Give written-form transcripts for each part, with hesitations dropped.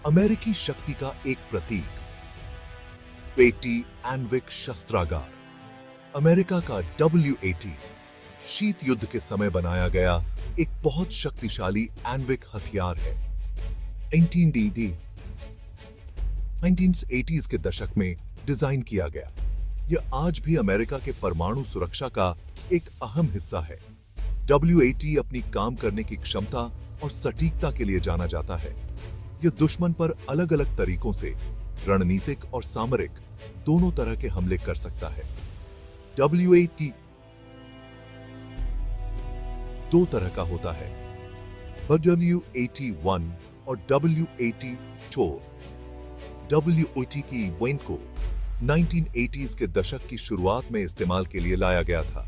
अमेरिकी शक्ति का एक प्रतीक, पेटी एनविक शस्त्रागार। अमेरिका का WAT शीत युद्ध के समय बनाया गया एक बहुत शक्तिशाली एनविक हथियार है। 1980s के दशक में डिजाइन किया गया, यह आज भी अमेरिका के परमाणु सुरक्षा का एक अहम हिस्सा है। WAT अपनी काम करने की क्षमता और सटीकता के लिए जाना जाता है। यह दुश्मन पर अलग-अलग तरीकों से रणनीतिक और सामरिक दोनों तरह के हमले कर सकता है। WAT दो तरह का होता है, WAT-1 और WAT-4। WAT-1 को 1980s के दशक की शुरुआत में इस्तेमाल के लिए लाया गया था।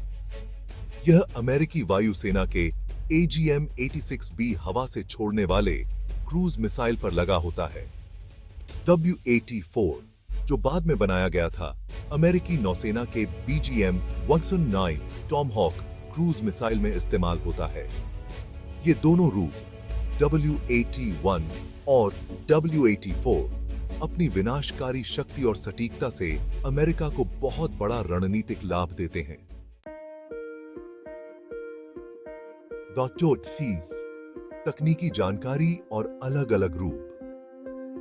यह अमेरिकी वायुसेना के AGM-86B हवा से छोड़ने वाले क्रूज मिसाइल पर लगा होता है। WAT-4 जो बाद में बनाया गया था, अमेरिकी नौसेना के BGM-109 टॉमहॉक क्रूज मिसाइल में इस्तेमाल होता है। ये दोनों रूप WAT-1 और WAT-4 अपनी विनाशकारी शक्ति और सटीकता से अमेरिका को बहुत बड़ा रणनीतिक लाभ देते हैं। .Cs तकनीकी जानकारी और अलग-अलग रूप।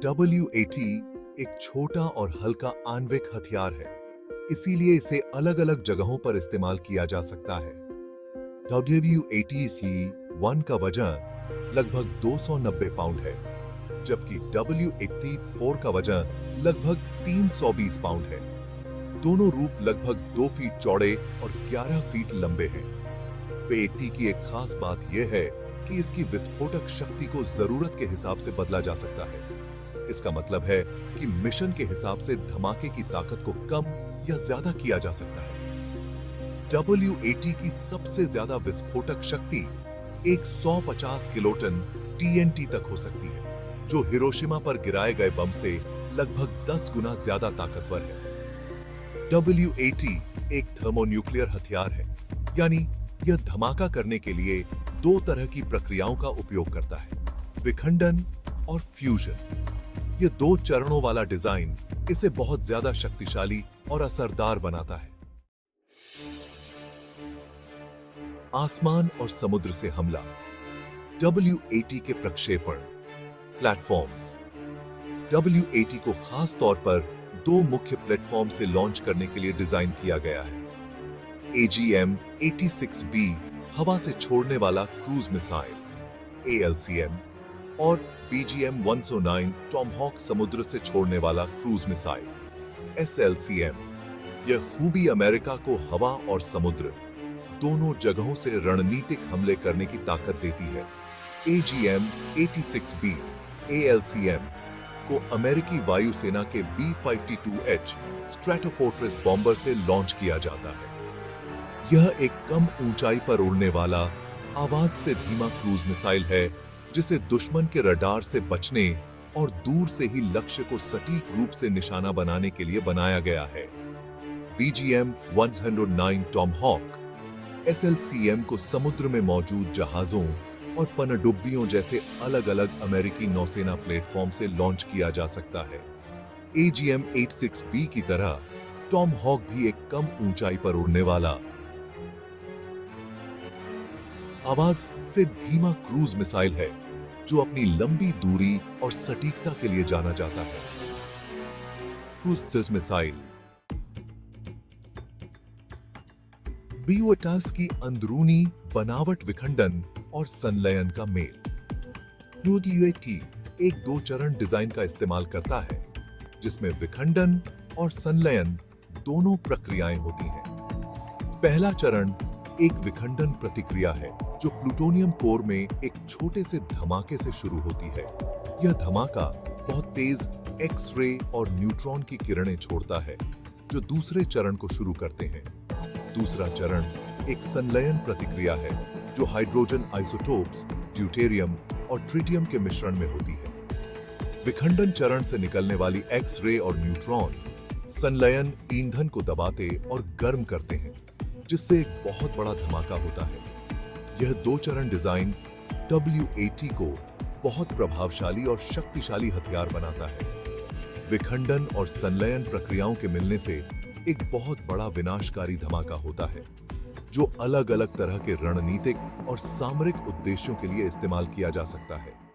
WAT एक छोटा और हल्का आणविक हथियार है, इसीलिए इसे अलग-अलग जगहों पर इस्तेमाल किया जा सकता है। WAT-1 का वजन लगभग 290 पाउंड है, जबकि WAT-4 का वजन लगभग 320 पाउंड है। दोनों रूप लगभग 2 फीट चौड़े और 11 फीट लंबे हैं। WAT की एक खास बात यह है कि इसकी विस्फोटक शक्ति को जरूरत के हिसाब से बदला जा सकता है। इसका मतलब है कि मिशन के हिसाब से धमाके की ताकत को कम या ज्यादा किया जा सकता है। WAT की सबसे ज्यादा विस्फोटक शक्ति एक 150 किलोटन TNT तक हो सकती है, जो हिरोशिमा पर गिराए गए बम से लगभग 10 गुना ज्यादा ताकतवर है। WAT एक थर्मोन्यूक्लियर हथियार है, यानी यह धमाका करने के लिए दो तरह की प्रक्रियाओं का उपयोग करता है, विखंडन और फ्यूजन। यह 2 चरणों वाला डिजाइन इसे बहुत ज्यादा शक्तिशाली और असरदार बनाता है। आसमान और समुद्र से हमला। WAT के प्रक्षेपण प्लेटफॉर्म्स। WAT को खास तौर पर 2 मुख्य प्लेटफॉर्म से लॉन्च करने के लिए डिजाइन किया गया है। AGM-86B हवा से छोड़ने वाला क्रूज मिसाइल ALCM और BGM-109 टॉमहॉक समुद्र से छोड़ने वाला क्रूज मिसाइल SLCM। यह खूबी अमेरिका को हवा और समुद्र दोनों जगहों से रणनीतिक हमले करने की ताकत देती है। AGM-86B ALCM को अमेरिकी वायुसेना के B-52H स्ट्रैटोफोर्ट्रेस बॉम्बर से लॉन्च किया जाता है। यह एक कम ऊंचाई पर उड़ने वाला, आवाज से धीमा क्रूज मिसाइल है, जिसे दुश्मन के रडार से बचने और दूर से ही लक्ष्य को सटीक रूप से निशाना बनाने के लिए बनाया गया है। BGM-109 टॉमहॉक SLCM को समुद्र में मौजूद जहाजों और पनडुब्बियों जैसे अलग-अलग अमेरिकी नौसेना प्लेटफॉर्म से लॉन्च किया जा सकता है। AGM-86B की तरह टॉमहॉक भी एक कम ऊंचाई पर उड़ने वाला, आवाज से धीमा क्रूज मिसाइल है, जो अपनी लंबी दूरी और सटीकता के लिए जाना जाता है। Cruise missile. BOTAS की अंदरूनी बनावट, विखंडन और संलयन का मेल। WAT एक 2 चरण डिजाइन का इस्तेमाल करता है, जिसमें विखंडन और संलयन दोनों प्रक्रियाएं होती हैं। पहला चरण एक विखंडन प्रतिक्रिया है, जो प्लूटोनियम कोर में एक छोटे से धमाके से शुरू होती है। यह धमाका बहुत तेज एक्स-रे और न्यूट्रॉन की किरणें छोड़ता है, जो दूसरे चरण को शुरू करते हैं। दूसरा चरण एक संलयन प्रतिक्रिया है, जो हाइड्रोजन आइसोटोप्स, ड्यूटेरियम और ट्रिटियम के मिश्रण में होती है। विखंडन चरण से निकलने वाली एक्स-रे और न्यूट्रॉन संलयन ईंधन को दबाते और गर्म करते हैं, जिससे एक बहुत बड़ा धमाका होता है। यह 2 चरण डिजाइन WAT को बहुत प्रभावशाली और शक्तिशाली हथियार बनाता है। विखंडन और संलयन प्रक्रियाओं के मिलने से एक बहुत बड़ा विनाशकारी धमाका होता है, जो अलग-अलग तरह के रणनीतिक और सामरिक उद्देश्यों के लिए इस्तेमाल किया जा सकता है।